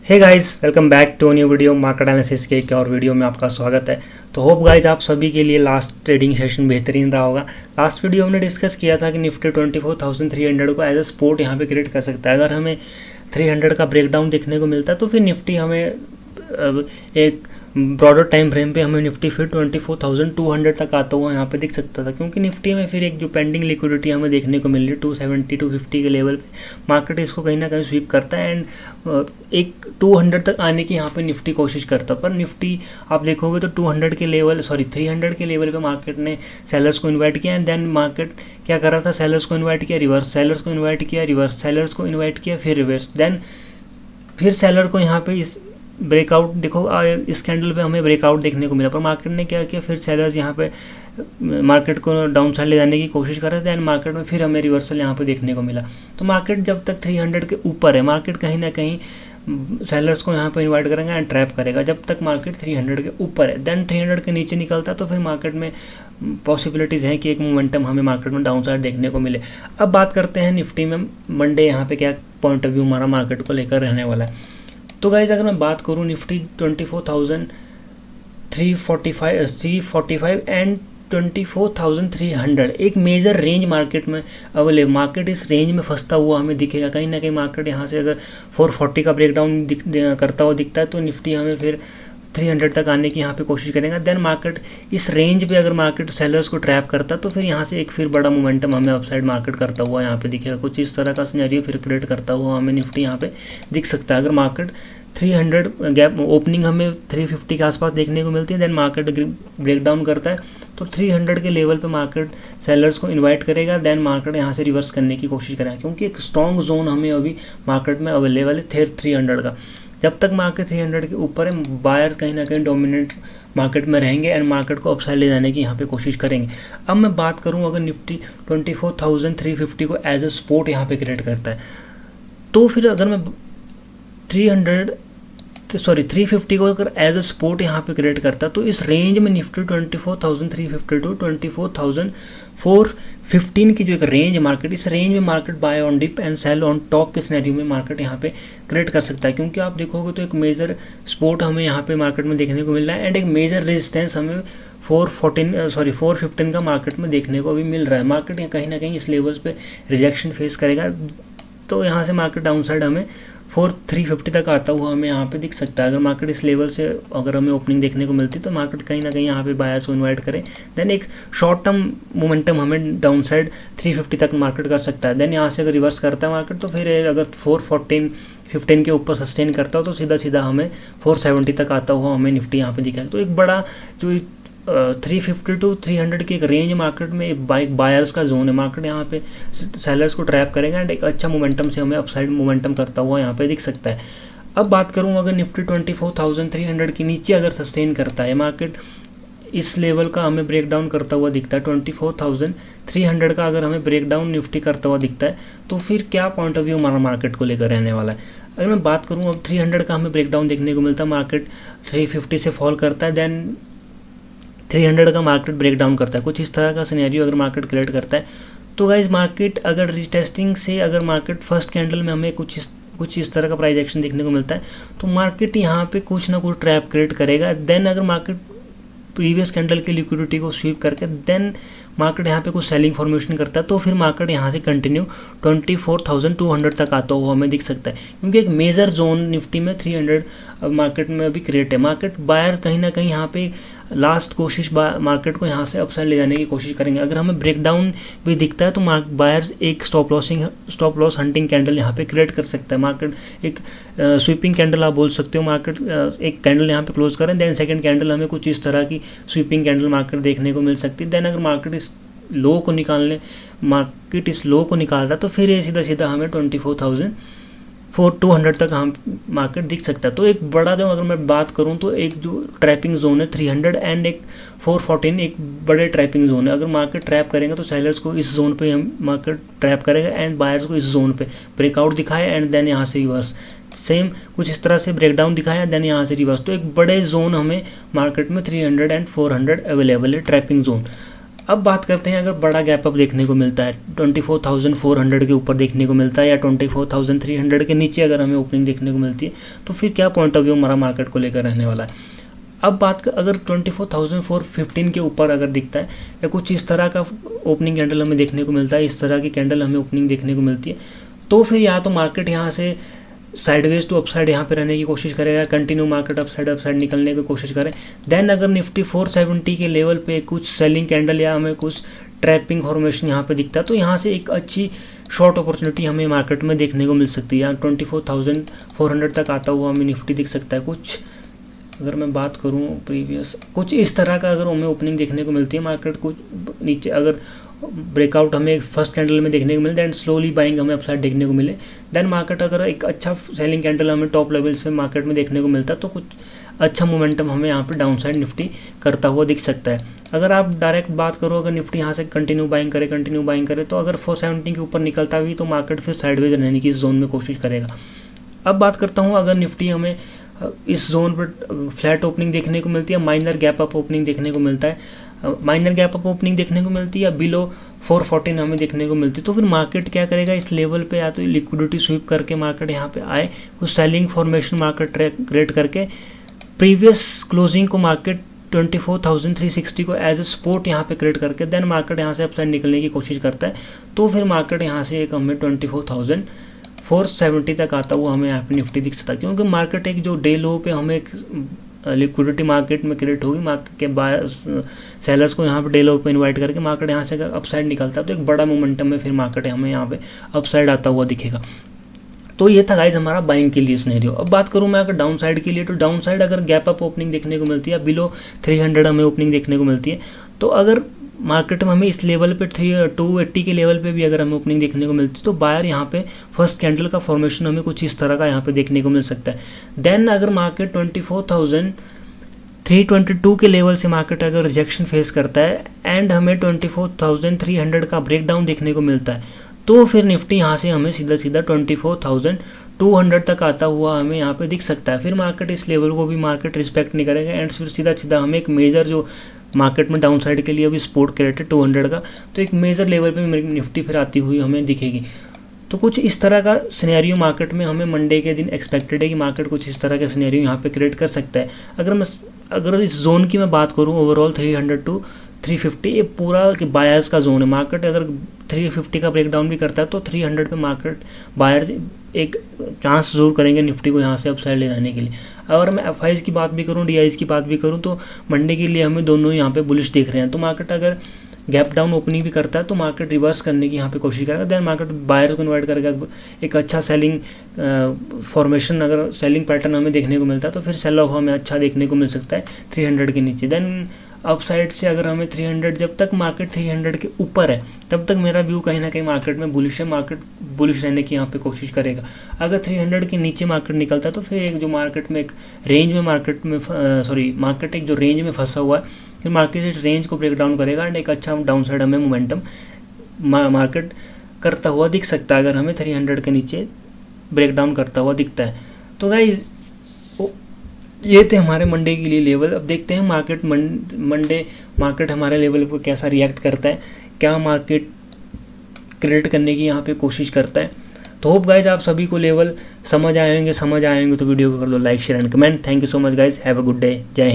Hey guys, welcome back to new video market analysis के एक और वीडियो में आपका स्वागत है। तो होप गाइस आप सभी के लिए लास्ट ट्रेडिंग सेशन बेहतरीन रहा होगा। लास्ट वीडियो हमने डिस्कस किया था कि निफ्टी 24,300 को एज अ सपोर्ट यहाँ पे क्रिएट कर सकता है। अगर हमें 300 का ब्रेकडाउन देखने को मिलता है तो फिर निफ्टी हमें एक ब्रॉडर टाइम फ्रेम पे हमें निफ्टी फिर 24,200 तक आता हुआ यहाँ पे दिख सकता था, क्योंकि निफ्टी में फिर एक जो पेंडिंग लिक्विडिटी हमें देखने को मिल रही है 270 250 के लेवल पे मार्केट इसको कहीं ना कहीं स्वीप करता है एंड एक 200 तक आने की यहाँ पे निफ्टी कोशिश करता है। पर निफ्टी आप देखोगे तो 300 के लेवल पे मार्केट ने सेलर्स को इन्वाइट किया एंड देन मार्केट क्या कर रहा था, सेलर्स को इन्वाइट किया रिवर्स, सेलर्स को इन्वाइट किया रिवर्स, सेलर्स को इन्वाइट किया फिर रिवर्स, देन फिर सेलर को यहाँ पे इस ब्रेकआउट देखो इस कैंडल पे हमें ब्रेकआउट देखने को मिला। पर मार्केट ने क्या किया, फिर सेलर्स यहाँ पे मार्केट को डाउन साइड ले जाने की कोशिश कर रहे थे एंड मार्केट में फिर हमें रिवर्सल यहाँ पे देखने को मिला। तो मार्केट जब तक 300 के ऊपर है, मार्केट कहीं ना कहीं सेलर्स को यहाँ पे इन्वाइट करेंगे एंड ट्रैप करेगा जब तक मार्केट 300 के ऊपर है। देन 300 के नीचे निकलता है तो फिर मार्केट में पॉसिबिलिटीज़ हैं कि एक मोमेंटम हमें मार्केट में डाउन साइड देखने को मिले। अब बात करते हैं निफ्टी में मंडे यहाँ पे क्या पॉइंट ऑफ व्यू हमारा मार्केट को लेकर रहने वाला है। तो गाइज अगर मैं बात करूँ निफ्टी 24,345 एंड 24,300 एक मेजर रेंज मार्केट में अवेलेबल, मार्केट इस रेंज में फंसता हुआ हमें दिखेगा। कहीं ना कहीं मार्केट यहाँ से अगर 440 का ब्रेकडाउन करता हुआ दिखता है तो निफ्टी हमें फिर 300 तक आने की यहाँ पे कोशिश करेंगे। देन मार्केट इस रेंज पे अगर मार्केट सेलर्स को ट्रैप करता तो फिर यहाँ से एक फिर बड़ा मोमेंटम हमें अपसाइड मार्केट करता हुआ यहाँ पे दिखेगा। कुछ इस तरह का सिनेरियो फिर क्रिएट करता हुआ हमें निफ्टी यहाँ पे दिख सकता है। अगर मार्केट 300 गैप ओपनिंग हमें 350 के आसपास देखने को मिलती है, देन मार्केट ब्रेकडाउन करता है तो 300 के लेवल पे मार्केट सेलर्स को इनवाइट करेगा, देन मार्केट यहाँ से रिवर्स करने की कोशिश करेगा, क्योंकि एक स्ट्रॉन्ग जोन हमें अभी मार्केट में अवेलेबल है 300 का। जब तक मार्केट 300 के ऊपर है बायर कहीं ना कहीं डोमिनेंट मार्केट में रहेंगे एंड मार्केट को अपसाइड ले जाने की यहाँ पे कोशिश करेंगे। अब मैं बात करूँ अगर निफ्टी 24,350 को एज अ सपोर्ट यहाँ पे क्रिएट करता है तो फिर अगर मैं 350 को अगर एज अ सपोर्ट यहाँ पे क्रिएट करता तो इस रेंज में निफ्टी 24,350 टू 24,415 की जो एक रेंज है मार्केट, इस रेंज में market buy on dip and sell on top के सिनेरियो में मार्केट यहाँ पे क्रिएट कर सकता है। क्योंकि आप देखोगे तो एक मेजर सपोर्ट हमें यहाँ पे मार्केट में देखने को मिल रहा है एंड एक मेजर रेजिस्टेंस हमें 415 का मार्केट में देखने को अभी मिल रहा है। मार्केट कहीं ना कहीं इस लेवल्स पे रिजेक्शन फेस करेगा तो यहाँ से मार्केट डाउन साइड हमें 350 तक आता हुआ हमें यहाँ पे दिख सकता है। अगर मार्केट इस लेवल से अगर हमें ओपनिंग देखने को मिलती तो मार्केट कहीं ना कहीं यहाँ पे बायर्स को इन्वाइट करें, देन एक शॉर्ट टर्म मोमेंटम हमें डाउन साइड 350 तक मार्केट कर सकता है। देन यहाँ से अगर रिवर्स करता है मार्केट तो फिर अगर 415 के ऊपर सस्टेन करता हो तो सीधा सीधा हमें 470 तक आता हुआ हमें निफ्टी यहाँ पे दिखाएगा। तो एक बड़ा जो 350 टू 300 की एक रेंज मार्केट में बायर्स का जोन है, मार्केट यहाँ पे सेलर्स को ट्रैप करेगा एंड एक अच्छा मोमेंटम से हमें अपसाइड मोमेंटम करता हुआ यहाँ पे दिख सकता है। अब बात करूँ अगर निफ्टी 24,300 के नीचे अगर सस्टेन करता है मार्केट, इस लेवल का हमें ब्रेकडाउन करता हुआ दिखता है 24,300 का अगर हमें ब्रेकडाउन निफ्टी करता हुआ दिखता है तो फिर क्या पॉइंट ऑफ व्यू हमारा मार्केट को लेकर रहने वाला है। अगर मैं बात करूँ अब 300 का हमें ब्रेकडाउन देखने को मिलता है, मार्केट 350 से फॉल करता है, देन 300 का मार्केट ब्रेकडाउन करता है। कुछ इस तरह का सिनेरियो अगर मार्केट क्रिएट करता है तो गाइज मार्केट अगर रिटेस्टिंग से अगर मार्केट फर्स्ट कैंडल में हमें कुछ इस तरह का प्राइस एक्शन देखने को मिलता है तो मार्केट यहाँ पे कुछ ना कुछ ट्रैप क्रिएट करेगा। देन अगर मार्केट प्रीवियस कैंडल की लिक्विडिटी को स्वीप करके देन मार्केट यहाँ पे कुछ सेलिंग फॉर्मेशन करता है तो फिर मार्केट यहाँ से कंटिन्यू 24,200 तक आता हुआ हमें दिख सकता है, क्योंकि एक मेजर जोन निफ्टी में 300 मार्केट में अभी क्रिएट है। मार्केट बायर कहीं ना कहीं यहाँ पे लास्ट कोशिश मार्केट को यहाँ से अपसाइड ले जाने की कोशिश करेंगे। अगर हमें ब्रेकडाउन भी दिखता है तो बायर्स एक स्टॉप लॉस हंटिंग कैंडल यहाँ पे क्रिएट कर सकता है। मार्केट एक स्वीपिंग कैंडल आप बोल सकते हो, मार्केट एक कैंडल यहाँ पे क्लोज करें देन सेकंड कैंडल हमें कुछ इस तरह की स्वीपिंग कैंडल मार्केट देखने को मिल सकती है। देन अगर मार्केट इस लो को निकालता है तो फिर ये सीधा हमें 24,200 तक हम मार्केट दिख सकता है। तो एक बड़ा जो अगर मैं बात करूं तो एक जो ट्रैपिंग जोन है 300 एंड एक 414 एक बड़े ट्रैपिंग जोन है। अगर मार्केट ट्रैप करेंगे तो सेलर्स को इस जोन पे हम मार्केट ट्रैप करेगा एंड बायर्स को इस जोन पे ब्रेकआउट दिखाए एंड देन यहाँ से रिवर्स सेम कुछ इस तरह से ब्रेकडाउन दिखाया देन यहाँ से रिवर्स। तो एक बड़े जोन हमें मार्केट में 300 एंड 400 अवेलेबल है ट्रैपिंग जोन। अब बात करते हैं, अगर बड़ा गैप अप देखने को मिलता है 24,400 के ऊपर देखने को मिलता है या 24,300 के नीचे अगर हमें ओपनिंग देखने को मिलती है, तो फिर क्या पॉइंट ऑफ व्यू हमारा मार्केट को लेकर रहने वाला है। अब बात कर, अगर 24,415 के ऊपर अगर दिखता है या कुछ इस तरह का ओपनिंग कैंडल हमें देखने को मिलता है, इस तरह की कैंडल हमें ओपनिंग देखने को मिलती है, तो फिर या तो मार्केट यहाँ से साइडवेज टू अपसाइड यहाँ पे रहने की कोशिश करेगा, कंटिन्यू मार्केट अपसाइड निकलने की कोशिश करे। देन अगर निफ्टी 470 के लेवल पे कुछ सेलिंग कैंडल या हमें कुछ ट्रैपिंग फॉर्मेशन यहाँ पे दिखता है, तो यहाँ से एक अच्छी शॉर्ट अपॉर्चुनिटी हमें मार्केट में देखने को मिल सकती है। यहाँ 24,400 तक आता हुआ हमें निफ्टी दिख सकता है। कुछ अगर मैं बात करूँ प्रीवियस कुछ इस तरह का अगर हमें ओपनिंग देखने को मिलती है, मार्केट कुछ नीचे अगर ब्रेकआउट हमें फर्स्ट कैंडल में देखने को मिले, दैन स्लोली बाइंग हमें अपसाइड देखने को मिले, देन मार्केट अगर एक अच्छा सेलिंग कैंडल हमें टॉप लेवल से मार्केट में देखने को मिलता है, तो कुछ अच्छा मोमेंटम हमें यहाँ पे डाउन साइड निफ्टी करता हुआ दिख सकता है। अगर आप डायरेक्ट बात करो, अगर निफ्टी यहाँ से कंटिन्यू बाइंग करे, तो अगर 470 के ऊपर निकलता भी तो मार्केट फिर साइडवेज रहने की जोन में कोशिश करेगा। अब बात करता हूँ, अगर निफ्टी हमें इस जोन पर फ्लैट ओपनिंग देखने को मिलती है, माइनर गैप अप ओपनिंग देखने को मिलता है, माइनर गैप अप ओपनिंग देखने को मिलती है या बिलो 414 हमें देखने को मिलती है, तो फिर मार्केट क्या करेगा, इस लेवल पे या तो लिक्विडिटी स्वीप करके मार्केट यहाँ पे आए, कुछ सेलिंग फॉर्मेशन मार्केट क्रिएट करके प्रीवियस क्लोजिंग को मार्केट 24,360 को एज ए सपोर्ट यहाँ पे क्रिएट करके देन मार्केट यहाँ से अपसाइड निकलने की कोशिश करता है, तो फिर मार्केट यहाँ से एक हमें 24,470 तक आता हुआ हमें यहाँ पे निफ्टी दिख सकता है। क्योंकि मार्केट एक जो डे लो पे हमें एक लिक्विडिटी मार्केट में क्रिएट होगी, मार्केट के बायर्स सेलर्स को यहाँ पे डे लो पे इन्वाइट करके मार्केट यहाँ से अपसाइड निकलता है, तो एक बड़ा मोमेंटम में फिर मार्केट हमें यहाँ पे अपसाइड आता हुआ दिखेगा। तो ये था गाइज हमारा बाइंग के लिए सिनेरियो। अब बात करूँ मैं अगर डाउन साइड के लिए, तो डाउन साइड अगर गैप अप ओपनिंग देखने को मिलती है, बिलो 300 हमें ओपनिंग देखने को मिलती है, तो अगर मार्केट में हमें इस लेवल पे 280 के लेवल पे भी अगर हमें ओपनिंग देखने को मिलती है, तो बायर यहाँ पे फर्स्ट कैंडल का फॉर्मेशन हमें कुछ इस तरह का यहाँ पे देखने को मिल सकता है। देन अगर मार्केट 24,322 के लेवल से मार्केट अगर रिजेक्शन फेस करता है एंड हमें 24,300 का ब्रेकडाउन देखने को मिलता है, तो फिर निफ्टी यहाँ से हमें सीधा 24,200 तक आता हुआ हमें यहाँ पे दिख सकता है। फिर मार्केट इस लेवल को भी मार्केट रिस्पेक्ट नहीं करेगा एंड फिर सीधा हमें एक मेजर जो मार्केट में डाउन साइड के लिए अभी सपोर्ट क्रिएट है 200 का, तो एक मेजर लेवल पे निफ्टी फिर आती हुई हमें दिखेगी। तो कुछ इस तरह का सिनेरियो मार्केट में हमें मंडे के दिन एक्सपेक्टेड है कि मार्केट कुछ इस तरह का सिनेरियो यहाँ पे क्रिएट कर सकता है। अगर इस जोन की मैं बात करूँ ओवरऑल 300 टू 350 ये पूरा बायर्स का जोन है। मार्केट अगर 350 का ब्रेकडाउन भी करता है तो 300 पे मार्केट बायर्स एक चांस जरूर करेंगे निफ्टी को यहाँ से अपसाइड ले जाने के लिए। अगर मैं एफआईज की बात भी करूँ, डीआईज की बात भी करूँ, तो मंडे के लिए हमें दोनों यहाँ पे बुलिश देख रहे हैं। तो मार्केट अगर गैप डाउन ओपनिंग भी करता है तो मार्केट रिवर्स करने की यहाँ पे कोशिश करेगा, देन मार्केट बायर को इन्वाइट करेगा। एक अच्छा सेलिंग फॉर्मेशन अगर सेलिंग पैटर्न हमें देखने को मिलता है तो फिर सेल ऑफ हमें अच्छा देखने को मिल सकता है 300 के नीचे। देन अपसाइड से अगर हमें 300, जब तक मार्केट 300 के ऊपर है तब तक मेरा व्यू कहीं ना कहीं मार्केट में बुलिश है, मार्केट बुलिश रहने की यहाँ पे कोशिश करेगा। अगर 300 के नीचे मार्केट निकलता है तो फिर एक जो मार्केट में एक रेंज में मार्केट एक जो रेंज में फंसा हुआ है, फिर मार्केट इस रेंज को ब्रेक डाउन करेगा एंड एक अच्छा डाउन साइड हमें मोमेंटम मार्केट करता हुआ दिख सकता है अगर हमें 300 के नीचे ब्रेक डाउन करता हुआ दिखता है। तो गाइज ये थे हमारे मंडे के लिए लेवल। अब देखते हैं मंडे मार्केट हमारे लेवल पर कैसा रिएक्ट करता है, क्या मार्केट क्रिएट करने की यहाँ पे कोशिश करता है। तो होप गाइज आप सभी को लेवल समझ आए होंगे तो वीडियो को कर दो like share and comment. Thank you so much guys, have a good day, जय हिंद।